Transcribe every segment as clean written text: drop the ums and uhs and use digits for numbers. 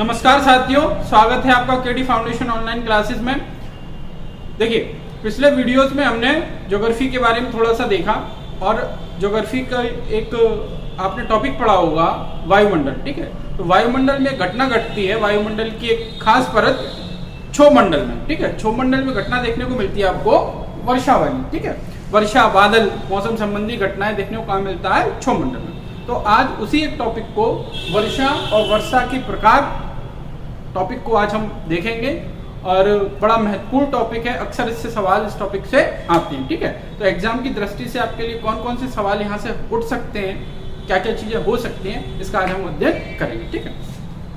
नमस्कार साथियों, स्वागत है आपका केडी फाउंडेशन ऑनलाइन क्लासेस में। देखिए, पिछले वीडियोस में हमने ज्योग्राफी के बारे में थोड़ा सा देखा और ज्योग्राफी का एक आपने टॉपिक पढ़ा होगा वायुमंडल। ठीक है, तो वायुमंडल में घटना घटती है, वायुमंडल की एक खास परत क्षोभमंडल में। ठीक है, क्षोभमंडल में घटना देखने को मिलती है आपको वर्षा वाली। ठीक है, वर्षा, बादल, मौसम संबंधी घटनाएं देखने को कहाँ मिलता है? क्षोभमंडल में। तो आज उसी एक टॉपिक को, वर्षा और वर्षा के प्रकार टॉपिक को आज हम देखेंगे और बड़ा महत्वपूर्ण टॉपिक है। अक्सर इससे सवाल इस टॉपिक से आते हैं। ठीक है, तो एग्जाम की दृष्टि से आपके लिए कौन कौन से सवाल यहाँ से उठ सकते हैं, क्या क्या चीजें हो सकती हैं, इसका आज हम अध्ययन करेंगे। ठीक है,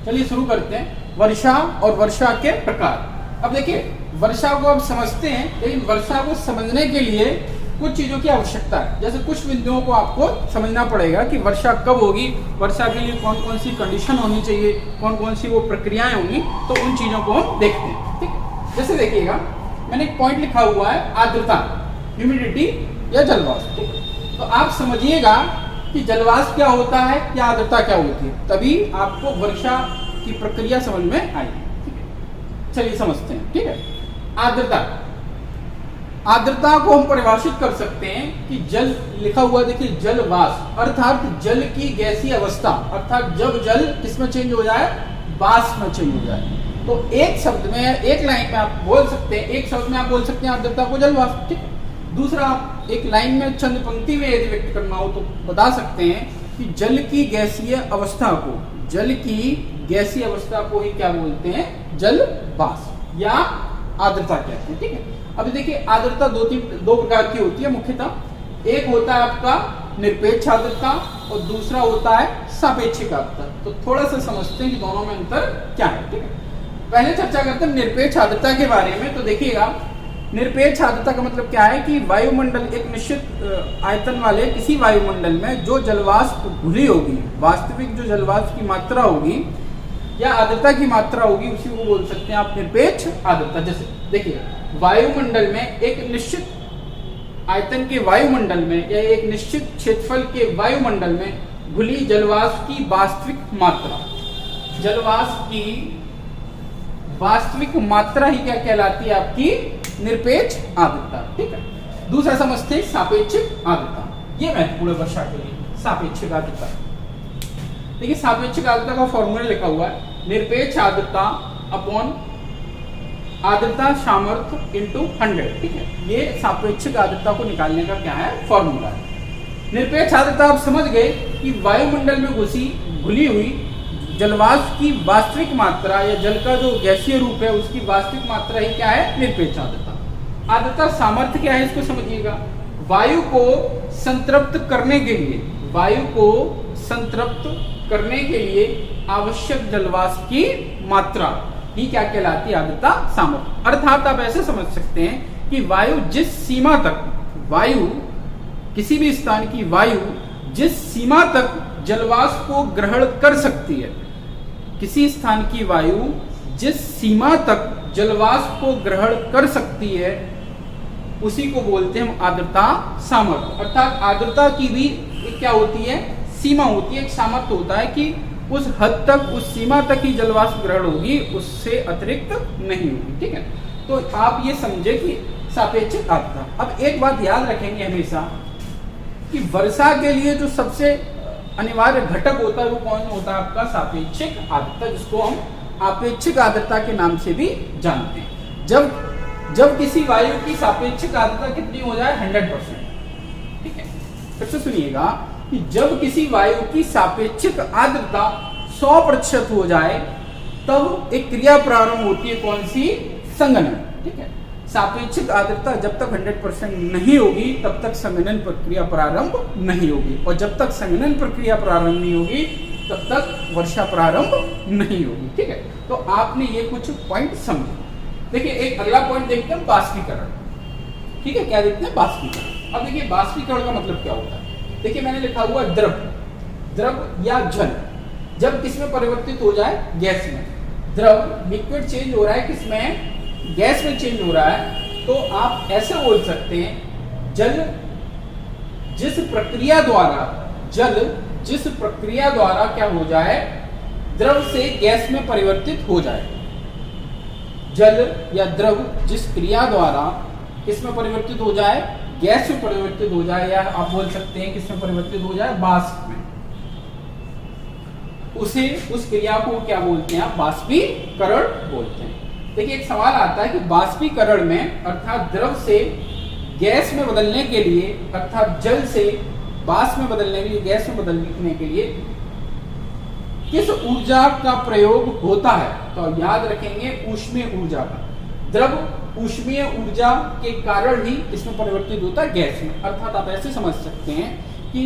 चलिए शुरू करते हैं। वर्षा और वर्षा के प्रकार। अब देखिए, वर्षा को आप समझते हैं, लेकिन वर्षा को समझने के लिए कुछ चीजों की आवश्यकता है। जैसे कुछ बिंदुओं को आपको समझना पड़ेगा कि वर्षा कब होगी, वर्षा के लिए कौन कौन सी कंडीशन होनी चाहिए, कौन कौन सी वो प्रक्रियाएं होंगी, तो उन चीजों को हम देखते हैं। ठीक है, जैसे देखिएगा, मैंने एक पॉइंट लिखा हुआ है आर्द्रता, ह्यूमिडिटी या जलवाष्प। ठीक है, तो आप समझिएगा कि जलवाष्प क्या होता है या आर्द्रता क्या होती है, तभी आपको वर्षा की प्रक्रिया समझ में आएगी। ठीक है, चलिए समझते हैं। ठीक है, आर्द्रता, आर्द्रता को हम परिभाषित कर सकते हैं कि जल, लिखा हुआ देखिए जल वाष्प, अर्थात जल की गैसीय अवस्था, अर्थात जब जल किसमें चेंज हो जाए? वाष्प में चेंज हो जाए। तो एक शब्द में, एक लाइन में आप बोल सकते हैं, एक शब्द में आप बोल सकते हैं आर्द्रता को जल वाष्प। ठीक है, दूसरा आप एक लाइन में, चंद पंक्ति में यदि व्यक्त करना हो तो बता सकते हैं कि जल की गैसीय अवस्था को, जल की गैसीय अवस्था को ही क्या बोलते हैं? जल वाष्प या आर्द्रता कहते हैं। ठीक है, अभी देखिए, आर्द्रता दो प्रकार की होती है मुख्यतः। एक होता है आपका निरपेक्ष आर्द्रता और दूसरा होता है सापेक्षिक आर्द्रता। तो थोड़ा सा समझते हैं कि दोनों में अंतर क्या है। ठीक है, पहले चर्चा करते हैं निरपेक्ष आर्द्रता के बारे में। तो देखिएगा, निरपेक्ष आर्द्रता का मतलब क्या है कि वायुमंडल, एक निश्चित आयतन वाले किसी वायुमंडल में जो जलवाष्प घुली होगी, वास्तविक जो जलवाष्प की मात्रा होगी या आर्द्रता की मात्रा होगी, उसी को बोल सकते हैं आप निरपेक्ष आर्द्रता। जैसे देखिए, वायुमंडल में एक निश्चित आयतन के वायुमंडल में या एक निश्चित क्षेत्रफल के वायुमंडल में घुली जलवाष्प की वास्तविक मात्रा, जलवाष्प की वास्तविक मात्रा ही क्या कहलाती है? आपकी निरपेक्ष आर्द्रता। ठीक है, दूसरा समझते हैं सापेक्षिक आर्द्रता। ये महत्वपूर्ण वर्षा के लिए सापेक्षिक आर्द्रता। देखिए, सापेक्षिक आर्द्रता का फॉर्मूला लिखा हुआ है, निरपेक्ष आर्द्रता अपॉन आर्द्रता सामर्थ्य इंटू 100। ठीक है, ये सापेक्षिक आर्द्रता को निकालने का क्या है? फॉर्मूला है। निरपेक्ष आर्द्रता आप समझ गए कि वायुमंडल में घुली हुई जलवाष्प की वास्तविक मात्रा या जल का जो गैसीय रूप है उसकी वास्तविक मात्रा ही क्या है? निरपेक्ष आर्द्रता। आर्द्रता सामर्थ्य क्या है, इसको समझिएगा। वायु को संतृप्त करने के लिए, वायु को संतृप्त करने के लिए आवश्यक जलवाष्प की मात्रा ही क्या कहलाती है? आर्द्रता सामर्थ्य। अर्थात आप ऐसे समझ सकते हैं कि वायु जिस सीमा तक, वायु किसी भी स्थान की वायु जिस सीमा तक जलवाष्प को ग्रहण कर सकती है, किसी स्थान की वायु जिस सीमा तक जलवाष्प को ग्रहण कर सकती है, उसी को बोलते हैं हम आर्द्रता सामर्थ्य। अर्थात आर्द्रता की भी एक क्या होती है? सीमा होती है, एक सामर्थ्य होता है कि उस हद तक, उस सीमा तक ही जलवाष्प ग्रहण होगी, उससे अतिरिक्त नहीं होगी। ठीक है, तो आप ये समझे कि सापेक्षिक आर्द्रता। अब एक बात याद रखेंगे हमेशा कि वर्षा के लिए जो सबसे अनिवार्य घटक होता है वो कौन होता है? आपका सापेक्षिक आर्द्रता, जिसको हम आपेक्षिक आर्द्रता के नाम से भी जानते हैं। जब किसी वायु की सापेक्षिक आर्द्रता कितनी हो जाए? 100%। ठीक है, फिर से सुनिएगा कि जब किसी वायु की सापेक्षिक आर्द्रता 100% हो जाए, तब एक क्रिया प्रारंभ होती है। कौन सी? संघनन। ठीक है, सापेक्षिक आर्द्रता जब तक 100% नहीं होगी तब तक संघनन प्रक्रिया प्रारंभ नहीं होगी, और जब तक संघनन प्रक्रिया प्रारंभ नहीं होगी तब तक वर्षा प्रारंभ नहीं होगी। ठीक है, तो आपने ये कुछ पॉइंट समझे। देखिए, एक अगला पॉइंट देखते हैं, बाष्पीकरण। ठीक है, क्या देखते हैं? बाष्पीकरण। अब देखिए, बाष्पीकरण का मतलब क्या होता है? देखिए, मैंने लिखा हुआ द्रव, द्रव या जल जब किसमें परिवर्तित हो जाए? गैस में। द्रव, लिक्विड चेंज हो रहा है किसमें? गैस में चेंज हो रहा है। तो आप ऐसे बोल सकते हैं, जल जिस प्रक्रिया द्वारा क्या हो जाए? द्रव से गैस में परिवर्तित हो जाए। जल या द्रव जिस क्रिया द्वारा किसमें परिवर्तित हो जाए, गैस में परिवर्तित हो जाए, या आप बोल सकते हैं किसमें परिवर्तित हो जाए, वाष्प में, उसे उस क्रिया को क्या बोलते हैं, बाष्पीकरण बोलते हैं। देखिए एक सवाल आता है कि बाष्पीकरण में अर्थात द्रव से गैस में बदलने के लिए, अर्थात जल से वाष्प में बदलने के लिए, गैस में बदलने के लिए किस ऊर्जा का प्रयोग होता है, तो याद रखेंगे ऊष्मीय ऊर्जा का। द्रव ऊष्मीय ऊर्जा के कारण ही इसमें परिवर्तित होता है गैस में। अर्थात आप ऐसे समझ सकते हैं कि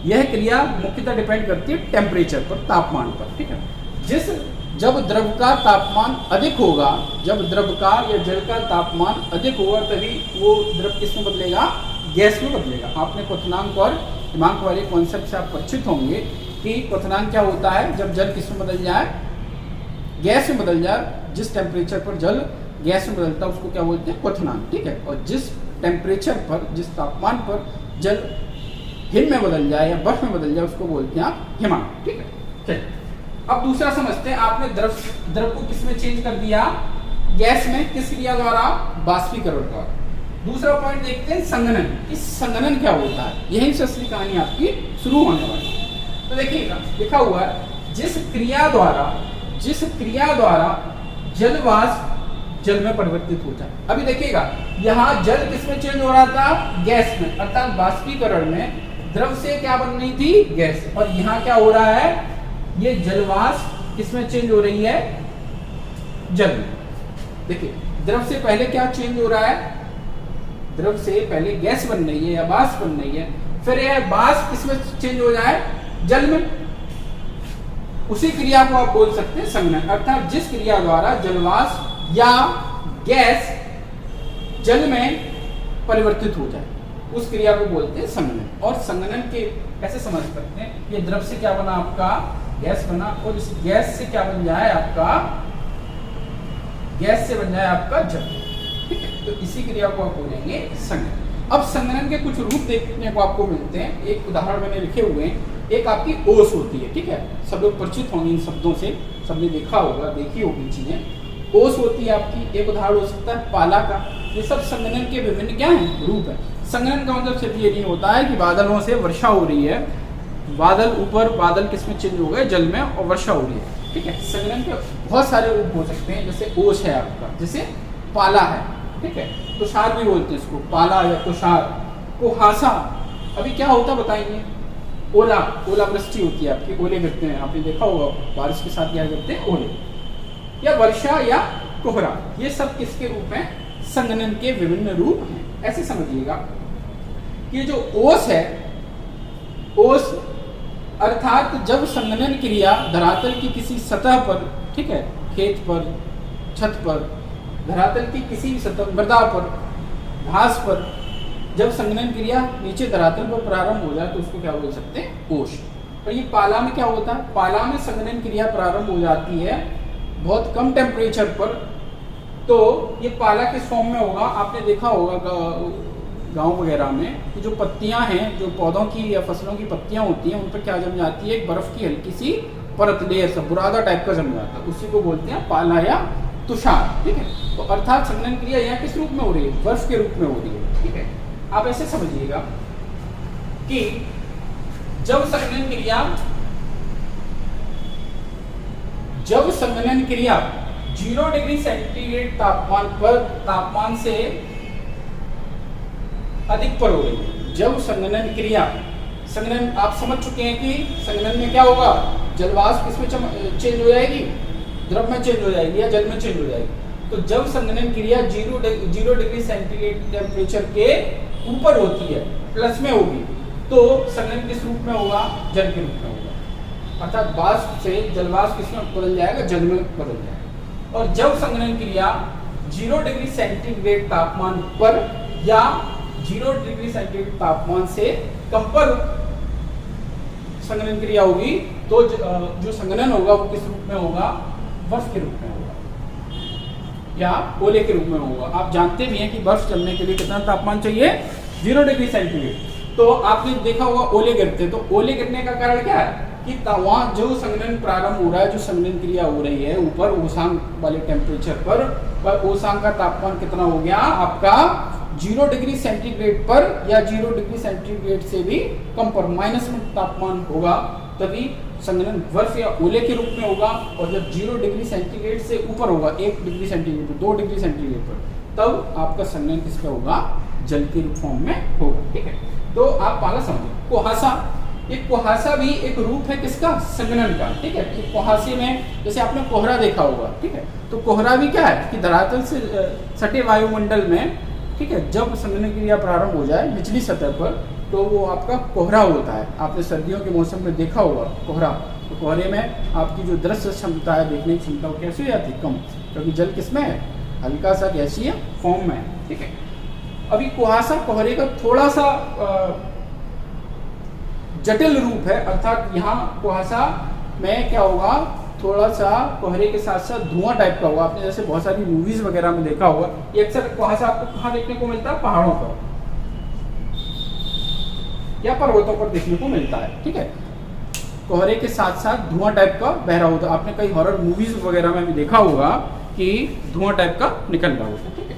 यह क्रिया मुख्यतः डिपेंड करती है टेम्परेचर पर, तापमान पर, ठीक है। जब द्रव का तापमान अधिक होगा, जब द्रव का या जल का तापमान अधिक होगा, तभी वो द्रव किस में बदलेगा, गैस में बदलेगा। आपने क्वथनांक और हिमांक वाले कॉन्सेप्ट से आप परिचित होंगे कि क्वथनांक क्या होता है, जब जल किस में बदल जाए, गैस में बदल जाए। जिस टेम्परेचर पर जल गैस में बदलता है उसको क्या बोलते हैं, क्वथनांक, ठीक है। और जिस टेम्परेचर पर, जिस तापमान पर जल हिम में बदल जाए या बर्फ में बदल जाए उसको बोलते हैं आप हिमांक, ठीक है। चलिए अब दूसरा समझते हैं। आपने द्रव को किस में चेंज कर दिया, गैस में, किस क्रिया द्वारा, बाष्पीकरण द्वारा। दूसरा पॉइंट देखते हैं संघनन। इस संघनन क्या होता है, यहीं से असली कहानी आपकी शुरू होने वाली है। तो देखिएगा लिखा हुआ है जिस क्रिया द्वारा जल वाष्प जल में परिवर्तित हो जाए। अभी देखिएगा यहाँ जल किसमें चेंज हो रहा था, गैस में, अर्थात बाष्पीकरण में द्रव से क्या बन रही थी, गैस। और यहाँ क्या हो रहा है, ये जलवाष्प किसमें चेंज हो रही है, जल में। देखिए द्रव से पहले क्या चेंज हो रहा है, द्रव से पहले गैस बन रही है या वाष्प बन रही है, फिर यह वाष्प किसमें चेंज हो जाए, जल में। उसी क्रिया को आप बोल सकते हैं संघनन। अर्थात जिस क्रिया द्वारा जलवाष्प या गैस जल में परिवर्तित हो जाए उस क्रिया को बोलते हैं संघनन। और संघनन के कैसे समझ सकते हैं, ये द्रव से क्या बना आपका, गैस बना, और इस गैस से क्या बन जाए आपका, गैस से बन जाए आपका जल, ठीक है। तो इसी क्रिया को आप बोलेंगे संघनन। अब संघनन के कुछ रूप देखने को आपको मिलते हैं। एक उदाहरण मैंने लिखे हुए हैं। एक आपकी ओस होती है, ठीक है, सब लोग परिचित होंगे इन शब्दों से, सबने देखा होगा, देखी होगी चीजें। ओस होती है आपकी। एक उदाहरण हो सकता है पाला का। ये सब संघनन के विभिन्न क्या हैं, रूप है। संघनन का मतलब सिर्फ ये नहीं होता है कि बादलों से वर्षा हो रही है, बादल ऊपर, बादल किसमें चेंज हो गए, जल में, और वर्षा हो रही है, ठीक है। संघनन के बहुत सारे रूप हो सकते हैं, जैसे ओस है आपका, जैसे पाला है, ठीक है, तुषार भी बोलते हैं इसको, पाला या तुषार। कुहासा, अभी क्या होता है बताइए, ओलावृष्टि होती है आपकी, ओले गिरते हैं, आपने देखा होगा बारिश के साथ क्या करते हैं, ओले, या वर्षा या कोहरा। ये सब किसके रूप हैं, संघनन के विभिन्न रूप हैं। ऐसे समझिएगा कि जो ओस है, ओस अर्थात जब संघनन क्रिया धरातल की किसी सतह पर, ठीक है, खेत पर, छत पर, धरातल की किसी भी सतह, मृदा पर, घास पर, जब संघनन क्रिया नीचे धरातल पर प्रारंभ हो जाए तो उसको क्या बोल सकते हैं, ओस। और ये पाला में क्या होता है, पाला में संघनन क्रिया प्रारंभ हो जाती है बहुत कम टेम्परेचर पर, तो ये पाला किस फॉर्म में होगा, आपने देखा होगा गांव वगैरह में कि जो पत्तियां हैं, जो पौधों की या फसलों की पत्तियां होती हैं, उन पर क्या जम जाती है, एक बर्फ की हल्की सी परत, लेयर सा बुरादा टाइप का जम जाता है, उसी को बोलते हैं पाला या तुषार, ठीक है। तो अर्थात संघनन क्रिया यहाँ किस रूप में हो रही है, बर्फ के रूप में हो रही है, ठीक है। आप ऐसे समझिएगा कि जब संघनन क्रिया 0 डिग्री सेंटीग्रेड तापमान से अधिक पर हो रही है, जब संघनन आप समझ चुके हैं कि संघनन में क्या होगा, जलवाष्प किसमें चेंज हो जाएगी, द्रव में चेंज हो जाएगी या जल में चेंज हो जाएगी। तो जब संघनन क्रिया 0 डिग्री सेंटीग्रेड टेम्परेचर के ऊपर होती है, प्लस में होगी, तो संघनन किस रूप में होगा, जल के रूप में होगा। अर्थात वाष्प से जलवाष्प किसमें बदल जाएगा, जल में बदल जाएगा। और जब संघनन क्रिया 0 डिग्री सेंटीग्रेड तापमान पर या 0 डिग्री सेंटीग्रेड तापमान से कम पर संघनन क्रिया होगी, तो जो संघनन होगा वो किस रूप में होगा, बर्फ के रूप में होगा या ओले के रूप में होगा। आप जानते भी हैं कि बर्फ जमने के लिए कितना तापमान चाहिए, 0 डिग्री सेंटीग्रेड। तो आपने देखा होगा ओले गिरते, तो ओले गिरने का कारण क्या है कि वहाँ जो संघनन प्रारंभ हो रहा है, जो संघनन क्रिया हो रही है ऊपर ओसांग वाले टेम्परेचर पर ओसांग का तापमान कितना हो गया आपका 0 डिग्री सेंटीग्रेड पर, या 0 डिग्री सेंटीग्रेड से भी कम पर, माइनस में तापमान होगा, तभी संघनन बर्फ या ओले के रूप में होगा। और जब 0 डिग्री सेंटीग्रेड से ऊपर होगा, 1 डिग्री सेंटीग्रेड पर, 2 डिग्री सेंटीग्रेड पर, तब आपका संघनन किस पे होगा, जल के रूप फॉर्म में होगा। ठीक है, तो आप पहला समझो कुहासा। एक कुहासा भी एक रूप है किसका, संघनन का। ठीक है, कि कुहासे में जैसे आपने कोहरा देखा होगा, ठीक है, तो कोहरा भी क्या है कि धरातल से सटे वायुमंडल में, ठीक है, जब संघनन क्रिया प्रारंभ हो जाए निचली सतह पर, तो वो आपका कोहरा होता है। आपने सर्दियों के मौसम में देखा होगा कोहरा, तो कोहरे में आपकी जो दृश्य क्षमता है, देखने की क्षमता वो कैसी हो जाती है, कम, क्योंकि जल किसमें है, हल्का सा गैसीय फॉर्म में है। ठीक है, अभी कुहासा कोहरे का थोड़ा सा जटिल रूप है, अर्थात यहाँ कुहासा में क्या होगा, थोड़ा सा कोहरे के साथ साथ धुआं टाइप का होगा। आपने जैसे बहुत सारी मूवीज वगैरह में देखा होगा, ये अक्सर कुहासा आपको कहाँ देखने को मिलता है, पहाड़ों पर या पर्वतों पर देखने को मिलता है। ठीक है, कोहरे के साथ साथ धुआं टाइप का बह रहा होता है। आपने कई हॉरर मूवीज वगैरह में भी देखा होगा कि धुआं टाइप का निकल रहा होता है। ठीक है,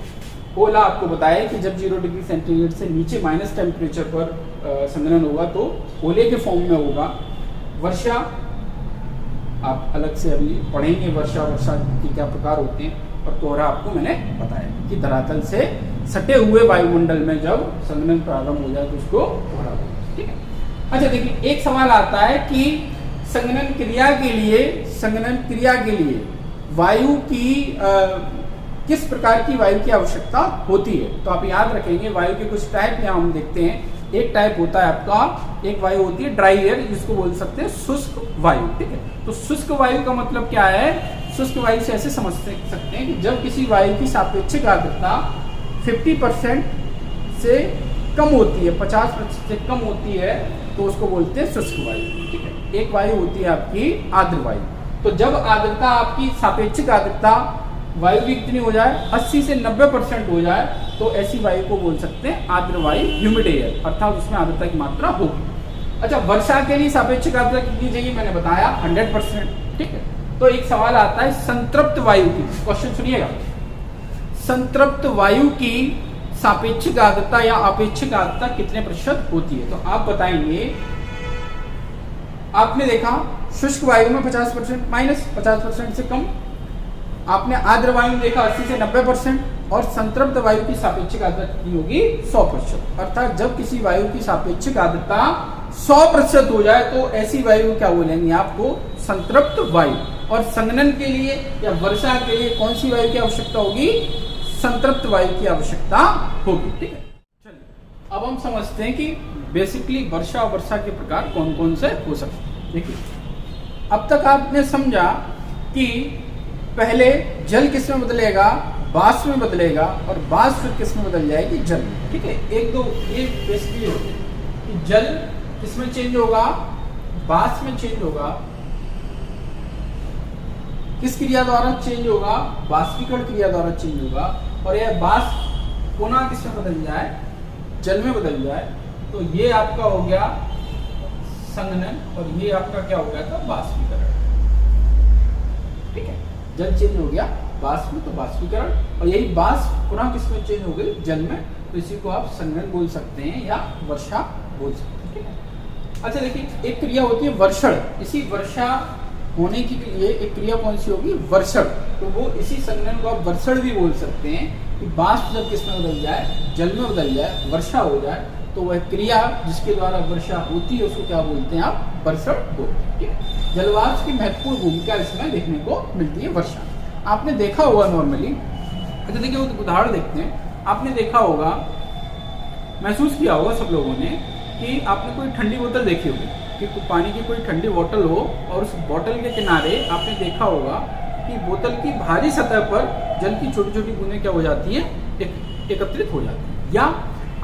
ओला आपको बताया कि जब 0 डिग्री सेंटीग्रेड से नीचे माइनस टेम्परेचर पर संघनन होगा तो ओले के फॉर्म में होगा। वर्षा आप अलग से अभी पढ़ेंगे, वर्षा के क्या प्रकार होते हैं। और कोहरा आपको मैंने बताया कि धरातल से सटे हुए वायुमंडल में जब संघनन प्रारंभ हो जाए तो उसको कोहरा बोलते हैं। ठीक है, अच्छा देखिए, एक सवाल आता है कि संघनन क्रिया के लिए वायु की किस प्रकार की वायु की आवश्यकता होती है। तो आप याद रखेंगे, वायु के कुछ टाइप यहाँ हम देखते हैं। एक टाइप होता है आपका, एक वायु होती है ड्राई एयर, जिसको बोल सकते हैं शुष्क वायु। ठीक है, तो शुष्क वायु का मतलब क्या है, शुष्क वायु से ऐसे समझ सकते हैं कि जब किसी वायु की सापेक्षिक आर्द्रता 50% से कम होती है, 50% से कम होती है, तो उसको बोलते हैं शुष्क वायु। ठीक है, एक वायु होती है आपकी आर्द्र वायु। तो जब आर्द्रता आपकी सापेक्षिक आर्द्रता वायु की कितनी हो जाए, 80 से 90% हो जाए, तो ऐसी वायु को बोल सकते हैं आर्द्र वायु, ह्यूमिड एयर, अर्थात उसमें आर्द्रता की मात्रा होगी। अच्छा, वर्षा के लिए सापेक्षिक आर्द्रता कितनी चाहिए, मैंने बताया 100%। ठीक है, तो एक सवाल आता है संतृप्त वायु की, क्वेश्चन सुनिएगा, संतृप्त वायु की सापेक्षिक आर्द्रता या अपेक्षिक आर्द्रता कितने प्रतिशत होती है। तो आप बताएंगे, आपने देखा शुष्क वायु में 50% माइनस 50% से कम, आपने आर्द्र वायु में देखा 80 से 90%, और संतृप्त वायु की सापेक्षिक आर्द्रता कितनी होगी, 100%। अर्थात जब किसी वायु की सापेक्षिक आर्द्रता 100% हो जाए तो ऐसी वायु को क्या बोलेंगे, आपको संतृप्त वायु। और संघनन के लिए या वर्षा के लिए कौन सी वायु की आवश्यकता होगी, संतृप्त वायु की आवश्यकता होगी। ठीक है, चलिए अब हम समझते हैं कि बेसिकली वर्षा और वर्षा के प्रकार कौन कौन से हो सकते हैं। देखिए, अब तक आपने समझा कि पहले जल किस में बदलेगा, वाष्प में बदलेगा, और वाष्प फिर किस में बदल जाएगी, जल में। ठीक है, एक बेसिकली होते हैं कि जल किस में चेंज होगा, वाष्प में चेंज होगा। किस क्रिया द्वारा चेंज होगा, वाष्पीकरण क्रिया द्वारा चेंज होगा। और यह वाष्प पुनः किस में बदल जाए, जल में बदल जाए, तो ये आपका हो गया संघनन, और ये आपका क्या हो गया था, वाष्पीकरण। ठीक है, जल चेंज हो गया वाष्प में, तो वाष्पीकरण, और यही वाष्प पुनः किस में चेंज हो गई, जल में, तो इसी को आप संघनन बोल सकते हैं या वर्षा बोल सकते हैं। ठीक है, अच्छा देखिए, एक क्रिया होती है वर्षण। इसी वर्षा होने के लिए एक क्रिया कौन सी होगी, वर्षण। तो वो इसी संघनन को आप वर्षण भी बोल सकते हैं कि वाष्प जब किस में बदल जाए, जल में बदल जाए, वर्षा हो जाए, तो वह क्रिया जिसके द्वारा वर्षा होती है उसको क्या बोलते हैं आप, वर्षण बोलते हैं। ठीक है, जलवाष्प की महत्वपूर्ण भूमिका इसमें देखने को मिलती है वर्षा। आपने देखा होगा नॉर्मली, अच्छा देखिए उदाहरण देखते हैं। आपने देखा होगा, महसूस किया होगा सब लोगों ने कि आपने कोई ठंडी बोतल देखी होगी कि पानी की कोई ठंडी बोतल हो, और उस बोतल के किनारे आपने देखा होगा कि बोतल की बाहरी सतह पर जल की छोटी छोटी बूंदें क्या हो जाती है, एकत्रित हो जाती है। या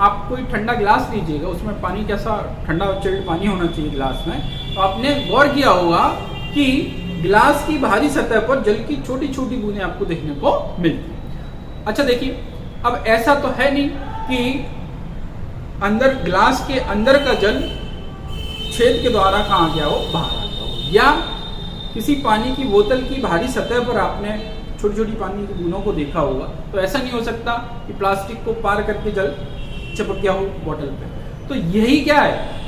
आप कोई ठंडा गिलास लीजिएगा, उसमें पानी कैसा ठंडा चिल्ड पानी होना चाहिए गिलास में, तो आपने गौर किया होगा कि गिलास की बाहरी सतह पर जल की छोटी छोटी बूंदें आपको देखने को मिलती है। अच्छा देखिए, अब ऐसा तो है नहीं कि अंदर गिलास के अंदर का जल छेद के द्वारा कहाँ गया हो, बाहर आ गया। या किसी पानी की बोतल की भारी सतह पर आपने छोटी छोटी पानी की बूंदों को देखा होगा, तो ऐसा नहीं हो सकता कि प्लास्टिक को पार करके जल चिपक गया हो बोतल पे। तो यही क्या है,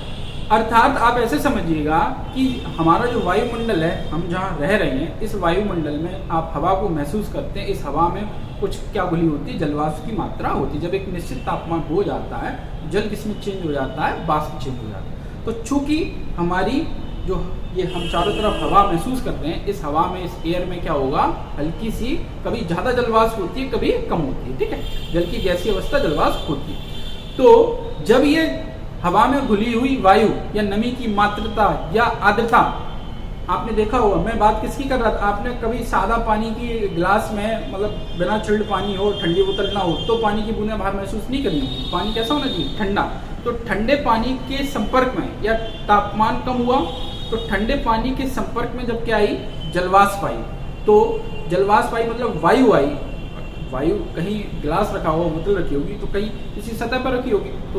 अर्थात आप ऐसे समझिएगा कि हमारा जो वायुमंडल है, हम जहाँ रह रहे हैं, इस वायुमंडल में आप हवा को महसूस करते हैं। इस हवा में कुछ क्या घुली होती है, जलवाष्प की मात्रा होती है। जब एक निश्चित तापमान हो जाता है, जल किसमें चेंज हो जाता है, वाष्प चेंज हो जाता है। तो चूंकि हमारी जो ये हम चारों तरफ हवा महसूस करते हैं, इस हवा में, इस एयर में क्या होगा, हल्की सी, कभी ज़्यादा जलवाष्प होती है, कभी कम होती है, ठीक है। जल की गैसीय अवस्था जलवाष्प होती है। तो जब ये हवा में घुली हुई वायु या नमी की मात्रा या आर्द्रता, आपने देखा होगा, मैं बात किसकी कर रहा था, आपने कभी सादा पानी की गिलास में, मतलब बिना चिल्ड पानी हो, ठंडी बोतल ना हो, तो पानी की बूंदें बाहर महसूस नहीं करनी होगी। पानी कैसा होना चाहिए, ठंडा। तो ठंडे पानी के संपर्क में, या तापमान कम हुआ तो ठंडे पानी के संपर्क में जब क्या आई, जलवाष्प आई। तो जलवाष्प आई मतलब वायु आई। वायु कहीं गिलास रखा होगा, बोतल रखी होगी, तो कहीं किसी सतह पर रखी होगी, तो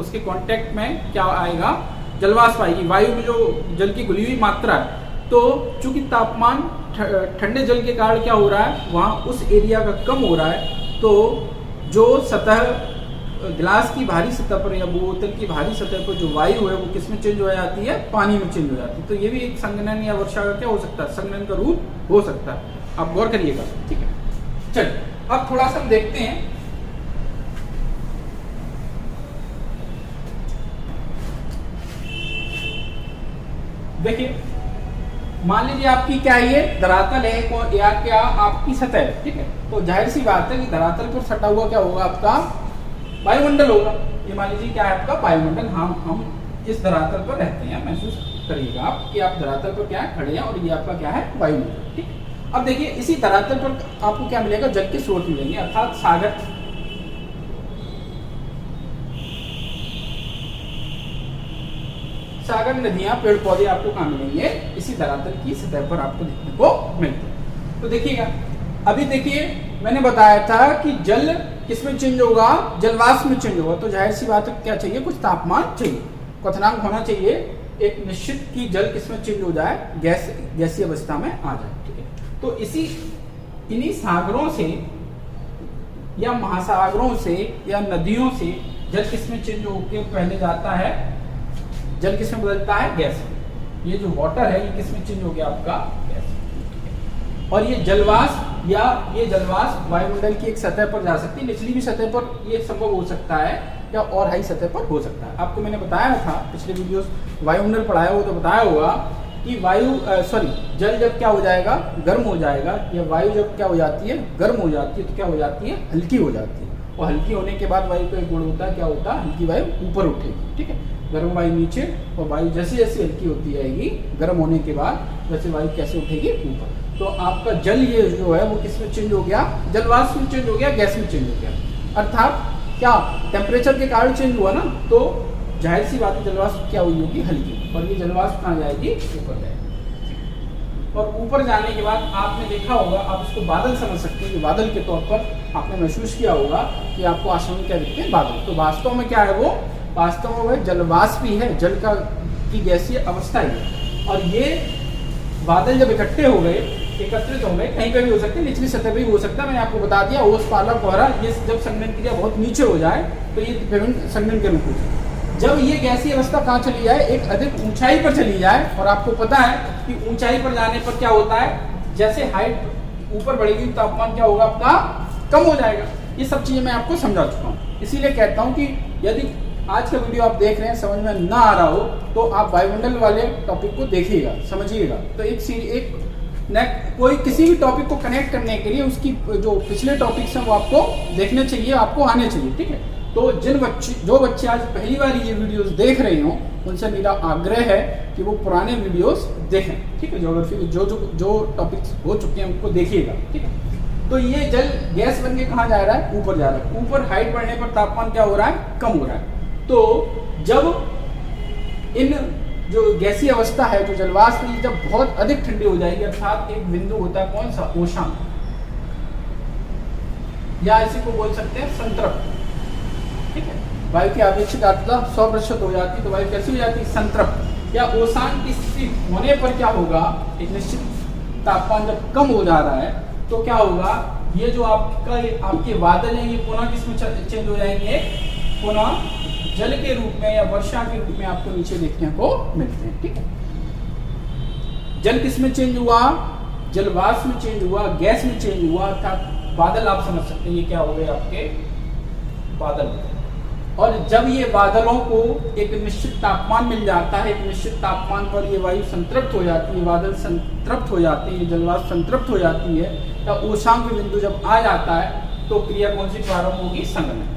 उसके कांटेक्ट में क्या आएगा, जलवाष्प आएगी। वायु में जो जल की घुली हुई मात्रा है, तो चूंकि तापमान ठंडे जल के कारण क्या हो रहा है, वहाँ उस एरिया का कम हो रहा है, तो जो सतह, गिलास की भारी सतह पर या बोतल की भारी सतह पर जो वायु है, वो किसमें चेंज हो जाती है, पानी में चेंज हो जाती है। तो ये भी एक संघनन या वर्षा का क्या हो सकता है, संघनन का रूप हो सकता है। आप गौर करिएगा, ठीक है। चलिए अब थोड़ा सा हम देखते हैं, देखिए मान लीजिए आपकी क्या है, ये धरातल है या क्या आपकी सतह है, ठीक है। तो जाहिर सी बात है कि धरातल पर सटा हुआ क्या होगा, आपका वायुमंडल होगा। ये मान लीजिए क्या है, आपका वायुमंडल। हम इस धरातल पर रहते हैं, महसूस करिएगा आप कि आप धरातल पर क्या है, खड़े हैं, और ये आपका क्या है, वायुमंडल, ठीक है। अब देखिए इसी धरातल पर आपको क्या मिलेगा, जल के स्रोत मिलेंगे, अर्थात सागर, नदियां, पेड़ पौधे आपको कहाँ मिलेंगे, इसी धरातल की सतह पर आपको देखने को मिलते हैं। तो देखिएगा, अभी देखिए मैंने बताया था कि जल किसमें चेंज होगा, जलवाष्प में चेंज होगा। तो जाहिर सी बात है क्या चाहिए, कुछ तापमान चाहिए, क्वथनांक होना चाहिए एक निश्चित की जल किसमें चेंज हो जाए, गैसीय अवस्था में आ जाए, ठीक है। तो इन्हीं सागरों से या महासागरों से या नदियों से जल किसमें चेंज होकर पहले जाता है, जल किसमें बदलता है, गैस। ये जो वाटर है, ये किसमें चेंज हो गया, आपका गैस। और ये जलवाष्प या ये जलवाष्प वायुमंडल की एक सतह पर जा सकती है, निचली भी सतह पर ये संभव हो सकता है, या और हाई सतह पर हो सकता है। आपको मैंने बताया था पिछले वीडियोस वायुमंडल पढ़ाया हो तो बताया होगा कि जल जब क्या हो जाएगा, गर्म हो जाएगा, या वायु जब क्या हो जाती है, गर्म हो जाती है, तो क्या हो जाती है, हल्की हो जाती है। और हल्की होने के बाद वायु का एक गुण होता है, क्या होता है, हल्की वायु ऊपर उठेगी, ठीक है। गर्म वायु नीचे, और वायु जैसे जैसे हल्की होती जाएगी, गर्म होने के बाद वैसे वायु कैसे उठेगी, ऊपर। तो आपका जल ये जो है वो किसमें चेंज हो गया, जलवाष्प में चेंज हो गया, गैस में चेंज हो गया। अर्थात क्या, टेम्परेचर के कारण चेंज हुआ ना, तो जाहिर सी बात है जलवाष्प क्या हुई होगी, हल्की। और ये जलवाष्प कहाँ जाएगी, ऊपर जाएगी। और ऊपर जाने के बाद आपने देखा होगा, आप इसको बादल समझ सकते हैं कि बादल के तौर पर आपने महसूस किया होगा कि आपको आसमान में क्या दिखते हैं, बादल। तो वास्तव में क्या है, वो वास्तव में वह जलवाष्प ही है, जल का की गैसीय अवस्था ही है। और ये बादल जब एकत्रित हो गए, कहीं पे भी हो सकते हैं, निचली सतह पे भी हो सकता है। मैंने आपको बता दिया, ओस, पाला, कोहरा, ये जब संघनन क्रिया बहुत नीचे हो जाए तो ये पेमेंट संघनन के अनुकूल है। जब ये गैसीय अवस्था कहाँ चली जाए, एक अधिक ऊंचाई पर चली जाए, और आपको पता है कि ऊंचाई पर जाने पर क्या होता है, जैसे हाइट ऊपर बढ़ेगी तापमान क्या होगा, आपका कम हो जाएगा। ये सब चीजें मैं आपको समझा चुका हूँ। इसीलिए कहता हूँ कि यदि आज का वीडियो आप देख रहे हैं, समझ में ना आ रहा हो, तो आप वायुमंडल वाले टॉपिक को देखिएगा, समझिएगा। तो कोई किसी भी टॉपिक को कनेक्ट करने के लिए उसकी जो पिछले टॉपिक्स हैं वो आपको देखने चाहिए, आपको आने चाहिए, ठीक है। तो जो बच्चे आज पहली बार ये वीडियोस देख रहे हो, उनसे मेरा आग्रह है कि वो पुराने वीडियोस देखें, ठीक है। ज्योग्राफी के जो टॉपिक्स हो चुके हैं उनको देखिएगा, ठीक है। तो ये जल गैस बन के कहाँ जा रहा है, ऊपर जा रहा है। ऊपर हाइट बढ़ने पर तापमान क्या हो रहा है, कम हो रहा है। तो जब इन जो गैसीय अवस्था है, जो जलवाष्प है, जब बहुत अधिक ठंडी हो जाएगी, अर्थात एक बिंदु होता है कौन सा, ओशान, या इसी को बोल सकते हैं संतृप्त, ठीक है। वायु की आपेक्षिक आर्द्रता 100% हो जाती है, तो वायु कैसी हो जाती है, संतृप्त। या ओसान की स्थिति होने पर क्या होगा, एक निश्चित तापमान जब कम हो जा रहा है तो क्या होगा, ये जो आपके बादल हैं ये पुनः किसमें चेंज हो जाएंगे, पुनः जल के रूप में या वर्षा के रूप में आपको नीचे देखने को मिलते हैं। ठीक है, जल किस में चेंज हुआ, जलवाष्प में चेंज हुआ, गैस में चेंज हुआ, अर्थात बादल आप समझ सकते हैं ये क्या हो गए आपके बादल। और जब ये बादलों को एक निश्चित तापमान मिल जाता है, एक निश्चित तापमान पर ये वायु संतृप्त हो जाती है, बादल संतृप्त हो जाते हैं, जलवाष्प संतृप्त हो जाती है, या उष्मांक बिंदु जब आ जाता है तो क्रिया कौन सी प्रारंभ होगी, संघनन।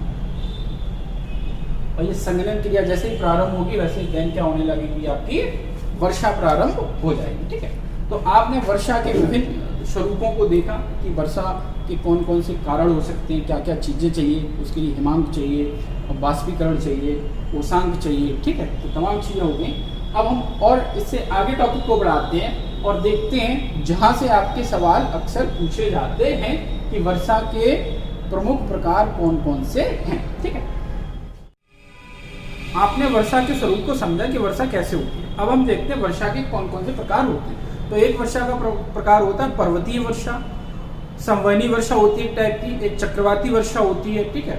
और ये संघनन क्रिया जैसे ही प्रारंभ होगी वैसे देन क्या होने लगेगी, आपकी वर्षा प्रारंभ हो जाएगी। ठीक है, तो आपने वर्षा के विभिन्न स्वरूपों को देखा कि वर्षा के कौन कौन से कारण हो सकते हैं, क्या क्या चीज़ें चाहिए, उसके लिए हिमांक चाहिए, बाष्पीकरण चाहिए, उष्मांक चाहिए। ठीक है, तो तमाम चीज़ें हो गई। अब हम और इससे आगे टॉपिक को बढ़ाते हैं और देखते हैं जहाँ से आपके सवाल अक्सर पूछे जाते हैं कि वर्षा के प्रमुख प्रकार कौन कौन से हैं। ठीक है, आपने वर्षा के स्वरूप को समझा कि वर्षा कैसे होती है। अब हम देखते हैं वर्षा के कौन कौन से प्रकार होते हैं। तो एक वर्षा का प्रकार होता है पर्वतीय वर्षा, संवहनी वर्षा होती है एक टाइप की, एक चक्रवाती वर्षा होती है। ठीक है,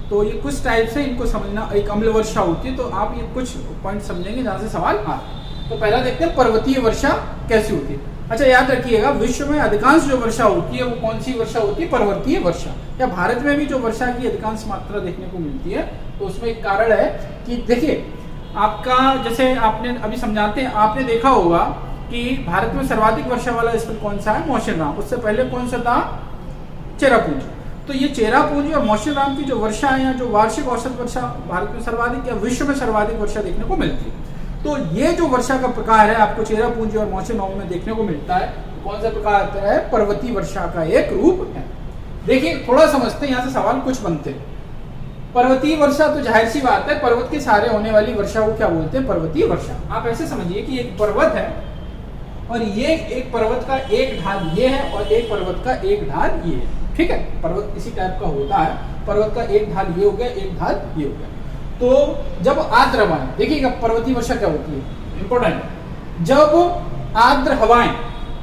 तो ये कुछ टाइप से इनको समझना, एक अम्ल वर्षा होती है। तो आप ये कुछ पॉइंट समझेंगे जहाँ से सवाल आ। तो पहला देखते हैं पर्वतीय वर्षा कैसी होती है। अच्छा, याद रखिएगा विश्व में अधिकांश जो वर्षा होती है वो कौन सी वर्षा होती है, पर्वतीय वर्षा। या भारत में भी जो वर्षा की अधिकांश मात्रा देखने को मिलती है तो उसमें एक कारण है कि देखिए आपका, जैसे आपने अभी समझाते हैं, आपने देखा होगा कि भारत में सर्वाधिक वर्षा वाला स्थल कौन सा है, मौसिनराम। उससे पहले कौन सा था, चेरापूंजी। तो ये चेरापूंजी और मौसिनराम की जो वर्षा है, या जो वार्षिक औसत वर्षा भारत में सर्वाधिक या विश्व में सर्वाधिक वर्षा देखने को मिलती है। तो ये जो वर्षा का प्रकार है आपको चेरापूंजी और मौसिनराम में देखने को मिलता है। कौन सा प्रकार आता है, पर्वतीय वर्षा का एक रूप है। देखिए थोड़ा समझते हैं, यहाँ से सवाल कुछ बनते हैं। पर्वतीय वर्षा तो जाहिर सी बात है, पर्वत के सहारे होने वाली वर्षा को क्या बोलते हैं, पर्वतीय वर्षा। आप ऐसे समझिए कि एक पर्वत है और ये एक पर्वत का एक ढाल ये है और एक पर्वत का एक ढाल ये है। ठीक है, पर्वत इसी टाइप का होता है, पर्वत का एक ढाल ये हो गया, एक ढाल ये हो गया। तो जब आर्द्र हवाएं, देखिएगा पर्वतीय वर्षा क्या होती है, इंपॉर्टेंट, जब आर्द्र हवाएं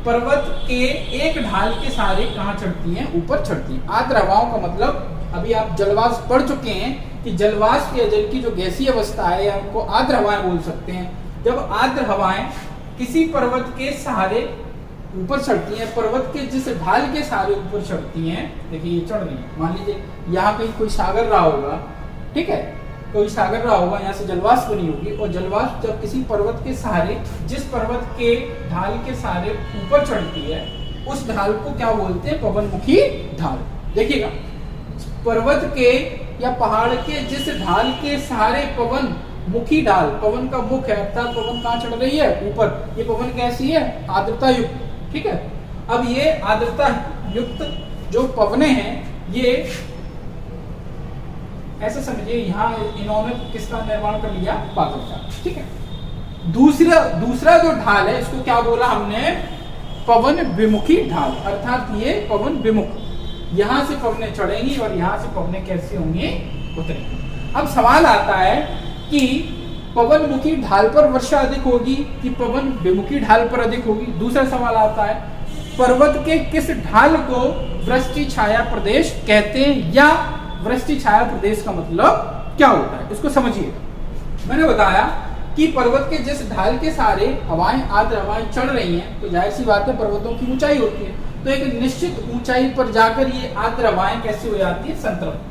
पर्वत के एक ढाल के सहारे कहाँ चढ़ती हैं, ऊपर चढ़ती हैं। आर्द्र हवाओं का मतलब अभी आप जलवाष्प पढ़ चुके हैं कि जलवाष्प या जल की जो गैसीय अवस्था है या उनको आर्द्र हवाएं बोल सकते हैं। जब आर्द्र हवाएं किसी पर्वत के सहारे ऊपर चढ़ती हैं, पर्वत के जिस ढाल के सहारे ऊपर चढ़ती हैं, देखिए ये चढ़ रही है, मान लीजिए यहाँ कहीं कोई सागर रहा होगा, ठीक है, कोई सागर रहा होगा, यहाँ से जलवाष्प बनी होगी, और जलवाष्प जब किसी पर्वत के सहारे, जिस पर्वत के ढाल के सहारे ऊपर चढ़ती है, उस ढाल को क्या बोलते हैं, पवनमुखी ढाल। देखिएगा पर्वत के या पहाड़ के जिस ढाल के सहारे पवन मुखी ढाल, पवन का मुख है, अर्थात पवन कहाँ चढ़ रही है, ऊपर। ये पवन कैसी है, आर्द्रता युक्त। ठीक है, अब ये आर्द्रता युक्त जो पवने हैं, ये ऐसे समझिए यहाँ इन्होंने किसका निर्माण कर लिया, बादल का। ठीक है, दूसरा जो ढाल है इसको क्या बोला हमने, पवन विमुखी ढाल, अर्थात ये पवन विमुख, यहां से पवने चढ़ेंगी और यहां से पवने कैसे होंगे, उतरेंगी। अब सवाल आता है कि पवन मुखी ढाल पर वर्षा अधिक होगी कि पवन विमुखी ढाल पर अधिक होगी। दूसरा सवाल आता है पर्वत के किस ढाल को वृष्टि छाया प्रदेश कहते हैं, या वृष्टि छाया प्रदेश का मतलब क्या होता है, इसको समझिए। मैंने बताया कि पर्वत के जिस ढाल के सहारे हवाएं, आर्द्र हवाएं चढ़ रही हैं, तो जाहिर सी बात है पर्वतों की ऊंचाई होती है, तो एक निश्चित ऊंचाई पर जाकर ये आर्द्र हवाएं कैसी हो जाती है, संतृप्त।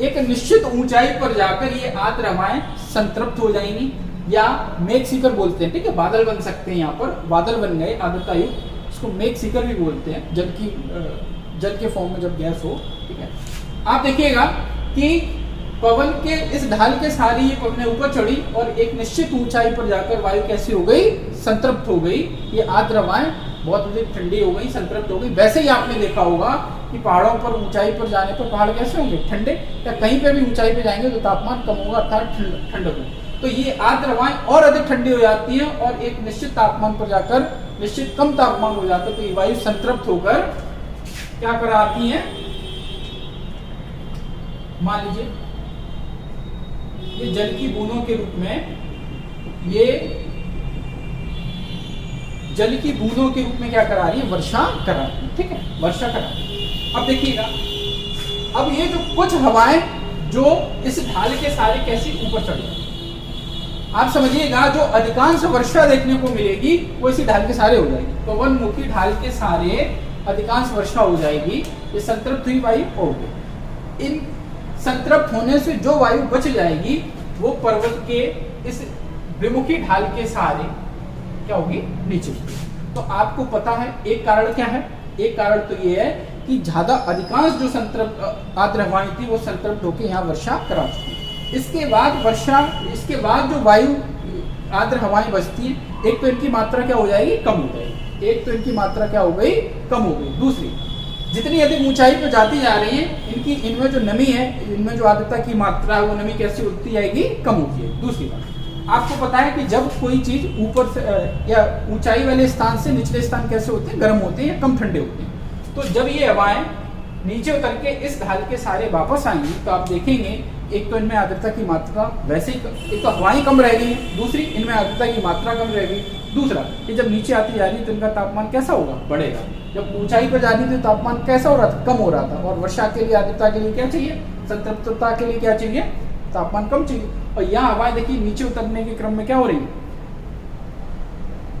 एक निश्चित ऊंचाई पर जाकर ये आर्द्र हवाएं संतृप्त हो जाएंगी, या मेघ शिखर बोलते हैं। ठीक है, बादल बन सकते हैं, यहाँ पर बादल बन गए आर्द्रता युक्त, इसको मेघ शिखर भी बोलते हैं, जल के फॉर्म में जब गैस हो। ठीक है, आप देखिएगा कि पवन के इस ढाल के सहारे ये पवनें ऊपर चढ़ी और एक निश्चित ऊंचाई पर जाकर वायु कैसी हो गई, संतृप्त हो गई। ये आर्द्र हवाएं बहुत अधिक ठंडी हो गई, संतृप्त हो गई। वैसे ही आपने देखा होगा कि पहाड़ों पर ऊंचाई पर जाने पर पहाड़ कैसे होंगे, ठंडे, या कहीं पे भी ऊंचाई पे जाएंगे तो तापमान कम होगा, अर्थात ठंडक होगी। तो ये आर्द्र हवाएं और अधिक ठंडी हो जाती है और एक निश्चित तापमान पर जाकर निश्चित कम तापमान हो जाता है, तो ये वायु संतृप्त होकर क्या कराती है, मान लीजिए ये जल की बूंदों के रूप में, ये जल की बूंदों के रूप में क्या करा रही है, वर्षा करा रही है, ठीक है, वर्षा करा रही है। अब देखिएगा, अब ये जो कुछ हवाएं जो इस ढाल के सारे कैसे ऊपर चढ़ जाएंगी, आप समझिएगा जो अधिकांश वर्षा देखने को मिलेगी वो इसी ढाल के सारे हो जाएगी, पवनमुखी ढाल के सारे अधिकांश वर्षा हो जाएगी, ये संतृप्त हुई वायु होगी। इन संतृप्त होने से जो वायु बच जाएगी वो पर्वत के इस विमुखी ढाल के सहारे क्या होगी, नीचे। तो आपको पता है एक कारण क्या है, एक कारण तो ये है कि ज्यादा अधिकांश जो संतृप्त आर्द्र हवाएं थी वो संतृप्त होकर यहाँ वर्षा करा चुकी। इसके बाद वर्षा, इसके बाद जो वायु आर्द्र हवाएं बचती हैं, एक तो इनकी मात्रा क्या हो जाएगी, कम हो जाएगी, एक तो इनकी मात्रा क्या हो गई, कम हो गई। दूसरी, जितनी अधिक ऊंचाई पर जाती जा रही है इनकी, इनमें जो नमी है, इनमें जो आर्द्रता की मात्रा है वो नमी कैसे होती जाएगी, कम होती है। दूसरी बात, आपको पता है कि जब कोई चीज ऊपर से या ऊंचाई वाले स्थान से निचले स्थान कैसे होते हैं, गर्म होते हैं या कम ठंडे होते हैं। तो जब ये हवाएं नीचे उतर के इस ढाल के सारे वापस आएंगी तो आप देखेंगे एक तो इनमें आर्द्रता की मात्रा वैसे ही, एक तो हवाएं कम रह गई हैं, दूसरी इनमें आर्द्रता की मात्रा कम रह गई। दूसरा, कि जब नीचे आती जा रही है तो इनका तापमान कैसा होगा, बढ़ेगा। जब ऊंचाई पर जा रही थी तो तापमान कैसा हो रहा था, कम हो रहा था। और वर्षा के लिए, आर्द्रता के लिए क्या चाहिए, संतृप्तता के लिए क्या चाहिए, तापमान कम चाहिए। और यहाँ हवाएं देखिए नीचे उतरने के क्रम में क्या हो रही है,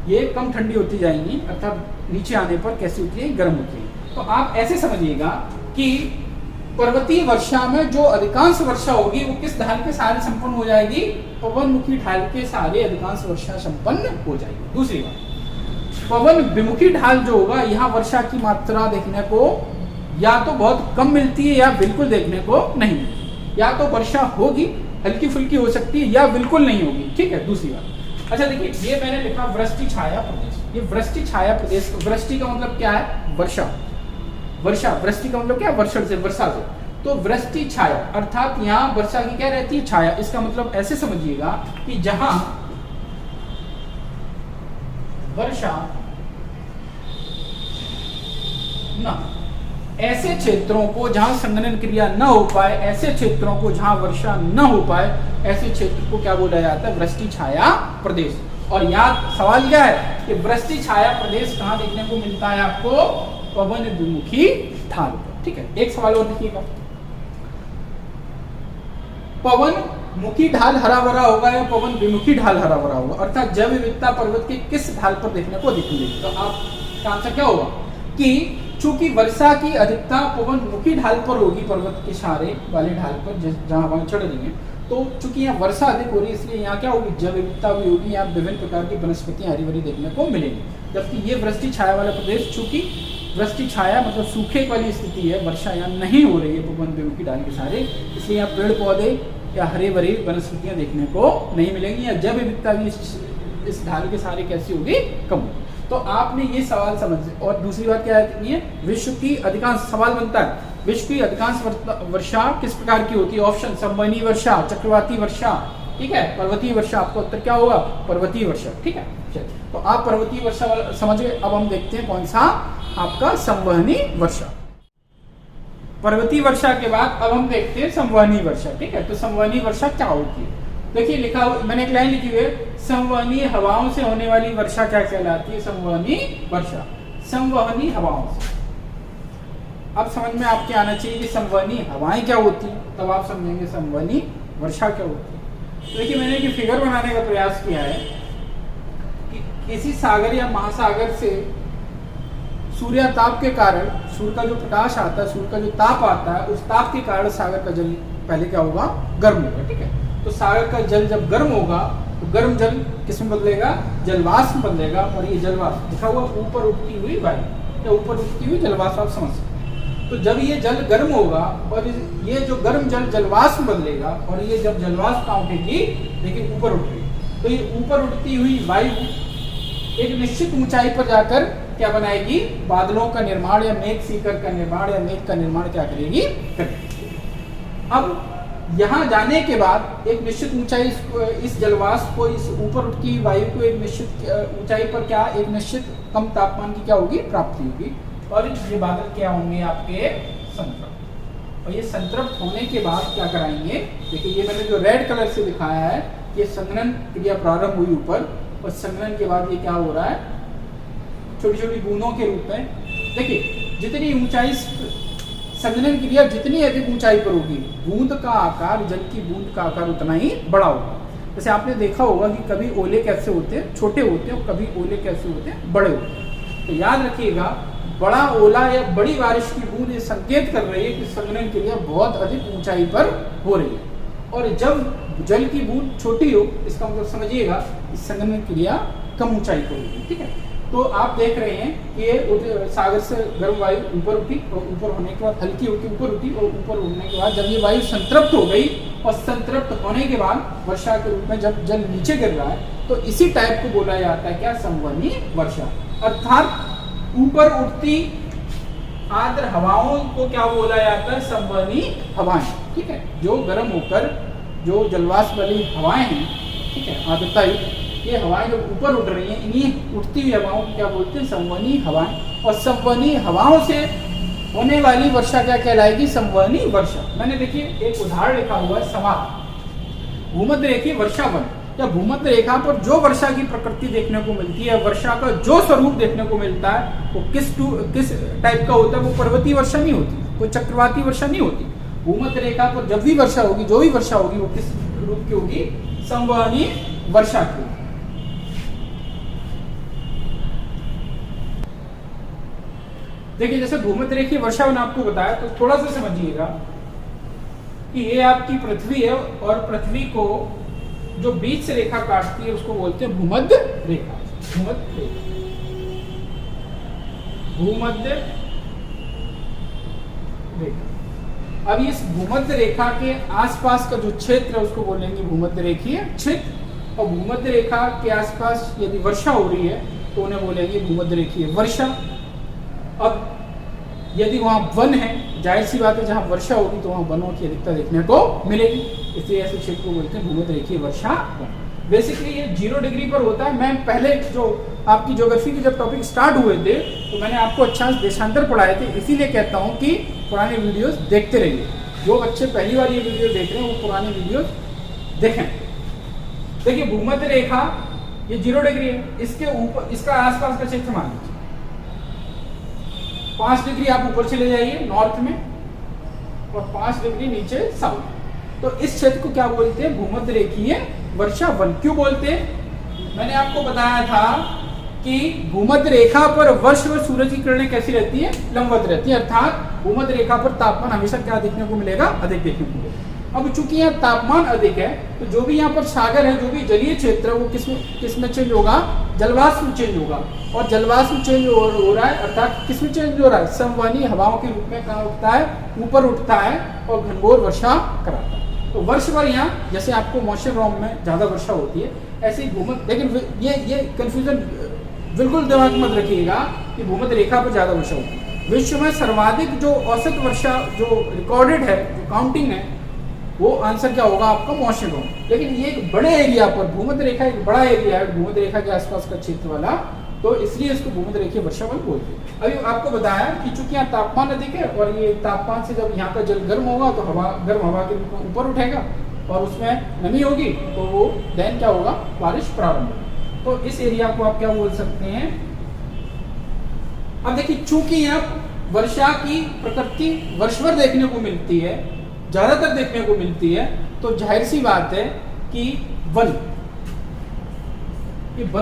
ये कम ठंडी होती जाएंगी, अर्थात नीचे आने पर कैसी होती है, गर्म होती है। तो आप ऐसे समझिएगा कि पर्वतीय वर्षा में जो अधिकांश वर्षा होगी वो किस ढाल के सहारे संपन्न हो जाएगी, पवनमुखी ढाल के सहारे अधिकांश वर्षा संपन्न हो जाएगी। दूसरी बात, पवन विमुखी ढाल जो होगा, यहाँ वर्षा की मात्रा देखने को या तो बहुत कम मिलती है या बिल्कुल देखने को नहीं मिलती। या तो वर्षा होगी, हल्की फुल्की हो सकती है, या बिल्कुल नहीं होगी, ठीक है। दूसरी बात, अच्छा देखिए, ये मैंने लिखा वृष्टि छाया प्रदेश। ये वृष्टि छाया प्रदेश, वृष्टि का मतलब क्या है, वर्षा। वर्षा, वृष्टि का मतलब क्या है, वर्षण से, वर्षा से। तो वृष्टि छाया अर्थात यहाँ वर्षा की क्या रहती है, छाया। इसका मतलब ऐसे समझिएगा कि जहां वर्षा न, ऐसे क्षेत्रों को जहां संघनन क्रिया न हो पाए, ऐसे क्षेत्रों को जहां वर्षा न हो पाए, ऐसे क्षेत्र को क्या बोला जाता है, वृष्टि छाया प्रदेश। और याद सवाल क्या है कि वृष्टि छाया प्रदेश कहां देखने को मिलता है आपको, पवन विमुखी ढाल पर, ठीक है। एक सवाल और देखिएगा, पवन मुखी ढाल हरा भरा होगा या पवन विमुखी ढाल हरा भरा होगा, अर्थात जैव विविधता पर्वत के किस ढाल पर देखने को दिखेगी। तो आपका आंसर क्या होगा कि चूंकि वर्षा की अधिकता पवन मुखी ढाल पर होगी, पर्वत के सहारे वाले ढाल पर जहां हवाएं चढ़ रही है, तो चूंकि यहाँ वर्षा अधिक हो रही है इसलिए यहाँ क्या होगी, जैव विविधता भी होगी, यहाँ विभिन्न प्रकार की वनस्पतियां हरी भरी देखने को मिलेंगी। जबकि ये वृष्टि छाया वाला प्रदेश, चूंकि वृष्टि छाया मतलब सूखे वाली स्थिति है, वर्षा यहाँ नहीं हो रही है पवन विमुखी ढाल के सहारे, इसलिए यहाँ पेड़ पौधे या हरे भरी वनस्पतियां देखने को नहीं मिलेंगी, या जैव विविधता भी इस ढाल के सहारे कैसी होगी, कम होगी। तो आपने ये सवाल समझ। और दूसरी बात क्या है, विश्व की अधिकांश, सवाल बनता है विश्व की अधिकांश वर्षा किस प्रकार की होती है, ऑप्शन संवहनी वर्षा, चक्रवाती वर्षा, ठीक है, पर्वतीय वर्षा। आपको उत्तर क्या होगा, पर्वतीय वर्षा, ठीक है। तो आप पर्वतीय वर्षा वाला समझ गए। अब हम देखते हैं कौन सा आपका संवहनी वर्षा। पर्वतीय वर्षा के बाद अब हम देखते हैं संवहनी वर्षा, ठीक है। तो संवहनी वर्षा क्या होती है, देखिए लिखा हुआ, मैंने एक लाइन लिखी हुई है, संवहनी हवाओं से होने वाली वर्षा क्या कहलाती है, संवहनी वर्षा, संवहनी हवाओं से। अब समझ में आपके आना चाहिए कि संवहनी हवाएं क्या होती हैं, तब आप समझेंगे संवहनी वर्षा क्या होती है। तो देखिए मैंने एक फिगर बनाने का प्रयास किया है कि किसी सागर या महासागर से सूर्यताप के कारण, सूर्य का जो प्रकाश आता है, सूर्य का जो ताप आता है, उस ताप के कारण सागर का जल पहले क्या होगा, गर्म होगा, ठीक है। तो सागर का जल जब गर्म होगा तो गर्म जल किसमें बदलेगा, जलवाष्प बदलेगा। और ये जलवाष्प लिखा हुआ ऊपर उठती हुई वायु या ऊपर उठती हुई जलवाष्प, आप समझ सकते। तो जब ये जल गर्म होगा और ये जो गर्म जल जलवाष्प बदलेगा, और ये जब जलवाष्प कहाँ उठेगी, देखिए ऊपर उठेगी। तो ये ऊपर उठती हुई वायु एक निश्चित ऊंचाई पर जाकर क्या बनाएगी, बादलों का निर्माण या मेघ सीकर का निर्माण या मेघ का निर्माण क्या करेगी, अब यहाँ जाने के बाद एक निश्चित ऊंचाई, इस जलवाष्प को, इस ऊपर उठती हुई वायु को एक निश्चित ऊंचाई पर क्या, एक निश्चित कम तापमान की क्या होगी, प्राप्ति होगी। और ये बादल क्या होंगे, आपके समुद्र। और ये संतृप्त होने के बाद क्या कराएंगे, देखिए ये मैंने जो रेड कलर से दिखाया है, ये संघनन क्रिया प्रारंभ हुई ऊपर, और संघनन के बाद ये क्या हो रहा है, छोटी छोटी बूंदों के रूप में। देखिए जितनी ऊंचाई, संघनन क्रिया जितनी अधिक ऊंचाई पर होगी, बूंद का आकार, जल की बूंद का आकार उतना ही बड़ा होगा। जैसे आपने देखा होगा कि कभी ओले कैसे होते हैं, छोटे होते हैं, और कभी ओले कैसे होते हैं, बड़े होते हैं। तो याद रखिएगा, बड़ा ओला या बड़ी बारिश की बूंद ये संकेत कर रही है कि संघनन क्रिया बहुत अधिक ऊंचाई पर हो रही है। और जब जल की बूंद छोटी हो, इसका मतलब समझिएगा संघनन क्रिया कम ऊंचाई पर होगी। ठीक है, तो आप देख रहे हैं कि ये सागर से गर्म वायु ऊपर उठी, और ऊपर होने के बाद हल्की होकर ऊपर उठी, और ऊपर उठने के बाद जब ये वायु संतृप्त हो गई, और संतृप्त होने के बाद वर्षा के रूप में जब जल नीचे गिर रहा है, तो इसी टाइप को बोला जाता है क्या, संवहनी वर्षा। अर्थात ऊपर उठती आर्द्र हवाओं को क्या बोला जाता है, संवहनी हवाएं। ठीक है, जो गर्म होकर जो जलवाष्प वाली हवाएं हैं, ठीक है, आर्द्रता ये हवाएं जो ऊपर उठ रही हैं, इन्हीं उठती हुई हवाओं को क्या बोलते हैं, संवहनी हवाएं। और संवहनी हवाओं से होने वाली वर्षा क्या कहलाएगी, संवहनी वर्षा। मैंने देखिए एक उदाहरण लिखा हुआ है, समाप्त भूमध्य रेखीय वर्षा वन, या भूमध्य रेखा पर जो वर्षा की प्रकृति देखने को मिलती है, वर्षा का जो स्वरूप देखने को मिलता है, वो किस टाइप का होता है, वो पर्वतीय वर्षा नहीं होती, कोई चक्रवाती वर्षा नहीं होती। भूमध्य रेखा पर जब भी वर्षा होगी, जो भी वर्षा होगी, वो किस रूप की होगी, संवहनी वर्षा की। देखिए जैसे भूमध्य रेखीय वर्षा मैंने आपको बताया, तो थोड़ा सा समझिएगा कि ये आपकी पृथ्वी है, और पृथ्वी को जो बीच से रेखा काटती है उसको बोलते हैं भूमध्य रेखा। भूमध्य रेखा, भूमध्य रेखा। अब इस भूमध्य रेखा के आसपास का जो क्षेत्र है उसको बोलेंगे भूमध्य रेखीय क्षेत्र, और भूमध्य रेखा के आसपास यदि वर्षा हो रही है तो उन्हें बोलेंगे भूमध्य रेखीय वर्षा। अब यदि वहां वन है, जाहिर सी बात है जहां वर्षा होगी तो वहां वनों की अधिकता देखने को मिलेगी, इसलिए ऐसे क्षेत्र को बोलते हैं भूमध्य रेखीय वर्षा। बेसिकली ये 0 डिग्री पर होता है। मैं पहले जो आपकी ज्योग्राफी के जब टॉपिक स्टार्ट हुए थे तो मैंने आपको अच्छा देशांतर पढ़ाए थे, इसीलिए कहता हूँ कि पुराने वीडियोस देखते रहिए। जो बच्चे पहली बार ये वीडियो देख रहे हैं वो पुराने वीडियो देखें। देखिए भूमध्य रेखा ये 0 डिग्री है, इसके ऊपर इसका आसपास का क्षेत्र मान लीजिए 5 डिग्री आप ऊपर चले जाइए नॉर्थ में, और 5 डिग्री नीचे साउथ। तो इस क्षेत्र को क्या बोलते हैं, भूमध्य रेखीय वर्षा वन। क्यों बोलते हैं, मैंने आपको बताया था कि भूमध्य रेखा पर वर्ष भर सूरज की किरणें कैसी रहती है, लंबवत रहती है। अर्थात भूमध्य रेखा पर तापमान हमेशा क्या देखने को मिलेगा, अधिक देखने को मिलेगा। अब चूंकि यहाँ तापमान अधिक है, तो जो भी यहाँ पर सागर है, जो भी जलीय क्षेत्र है, वो किसमें चेंज होगा, जलवाष्प में चेंज होगा। और जलवाष्प चेंज हो रहा है, अर्थात किसमें चेंज हो रहा है, संवहनी हवाओं के रूप में कहाँ उठता है, ऊपर उठता है और घनघोर वर्षा कराता है। तो वर्ष भर यहाँ जैसे आपको मॉन्सून में ज्यादा वर्षा होती है, ऐसे ही भूमध्य, लेकिन ये कंफ्यूजन बिल्कुल दिमाग में मत रखिएगा कि भूमध्य रेखा पर ज्यादा वर्षा होती है। विश्व में सर्वाधिक जो औसत वर्षा जो रिकॉर्डेड है, जो काउंटिंग है, वो आंसर क्या होगा आपका, मॉन्सून। लेकिन ये एक बड़े एरिया पर, भूमध्य रेखा एक बड़ा एरिया है, भूमध्य रेखा के आसपास का क्षेत्र वाला, तो इसलिए इसको भूमध्य रेखीय वर्षा वन बोलते हैं। अभी आपको बताया कि चूंकि यहाँ तापमान अधिक है, और ये तापमान से जब यहाँ का जल गर्म होगा तो गर्म हवा के रूप में ऊपर उठेगा, और उसमें नमी होगी, तो वो देन क्या होगा, बारिश प्रारंभ होगी। तो इस एरिया को आप क्या बोल सकते हैं। अब देखिए चूंकि यहाँ वर्षा की प्रकृति वर्षभर देखने को मिलती है, ज्यादातर देखने को मिलती है, तो जाहिर सी बात है कि वन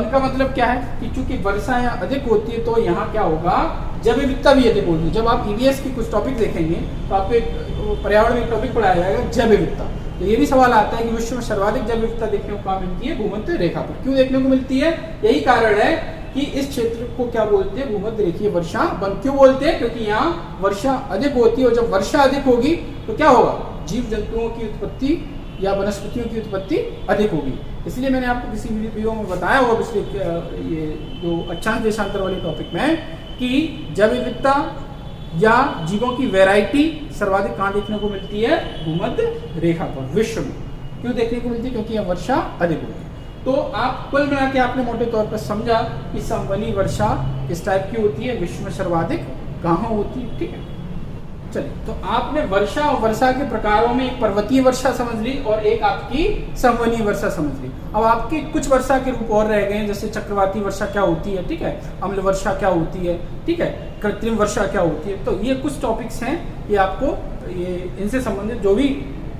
का मतलब क्या है कि चूंकि वर्षा यहाँ अधिक होती है तो यहाँ क्या होगा, जैव विविधता भी अधिक होगी। जब आप ईवीएस की कुछ टॉपिक देखेंगे तो आपको एक पर्यावरण में एक टॉपिक पढ़ाया जाएगा, जैव विविधता। तो ये भी सवाल आता है कि विश्व में सर्वाधिक जैव विविधता देखने को कहाँ मिलती है, भूमध्य रेखा पर। क्यों देखने को मिलती है, यही कारण है कि इस क्षेत्र को क्या बोलते हैं, भूमध्य रेखीय वर्षा वन। क्यों बोलते हैं, क्योंकि यहाँ वर्षा अधिक होती है, और जब वर्षा अधिक होगी तो क्या होगा, जीव जंतुओं की उत्पत्ति या वनस्पतियों की उत्पत्ति अधिक होगी। इसलिए मैंने आपको किसी वीडियो में बताया होगा पिछले ये जो अक्षांश देशांतर वाले टॉपिक में, कि जैव विविधता या जीवों की वैरायटी सर्वाधिक कहाँ देखने को मिलती है, भूमध्य रेखा पर विश्व में। क्यों देखने को मिलती है, क्योंकि यहाँ वर्षा अधिक होती है। तो आप कुल मिला के आपने मोटे तौर पर समझा कि संवहनी वर्षा किस टाइप की होती है, विश्व में सर्वाधिक कहाँ होती है। ठीक है, चलिए, तो आपने वर्षा और वर्षा के प्रकारों में एक पर्वतीय वर्षा समझ ली और एक आपकी संवहनीय वर्षा समझ ली। अब आपके कुछ वर्षा के रूप और रह गए हैं, जैसे चक्रवाती वर्षा क्या होती है, ठीक है, अम्ल वर्षा क्या होती है, ठीक है, कृत्रिम वर्षा क्या होती है। तो ये कुछ टॉपिक्स हैं, ये आपको ये इनसे संबंधित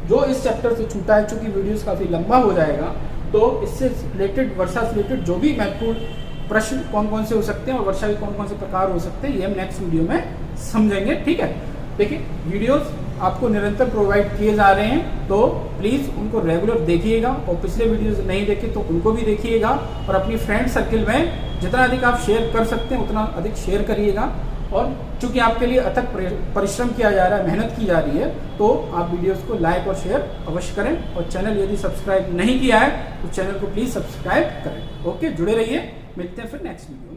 जो इस चैप्टर से छूटा है, चूंकि वीडियोस काफी लंबा हो जाएगा, तो इससे रिलेटेड, वर्षा से रिलेटेड जो भी महत्वपूर्ण प्रश्न कौन कौन से हो सकते हैं और वर्षा के कौन कौन से प्रकार हो सकते हैं, ये हम नेक्स्ट वीडियो में समझेंगे, ठीक है। देखिए, वीडियोस आपको निरंतर प्रोवाइड किए जा रहे हैं, तो प्लीज़ उनको रेगुलर देखिएगा, और पिछले वीडियोस नहीं देखे तो उनको भी देखिएगा, और अपनी फ्रेंड सर्किल में जितना अधिक आप शेयर कर सकते हैं उतना अधिक शेयर करिएगा। और चूंकि आपके लिए अथक परिश्रम किया जा रहा है, मेहनत की जा रही है, तो आप वीडियोस को लाइक और शेयर अवश्य करें, और चैनल यदि सब्सक्राइब नहीं किया है तो चैनल को प्लीज़ सब्सक्राइब करें। ओके, जुड़े रहिए, मिलते हैं फिर नेक्स्ट वीडियो में।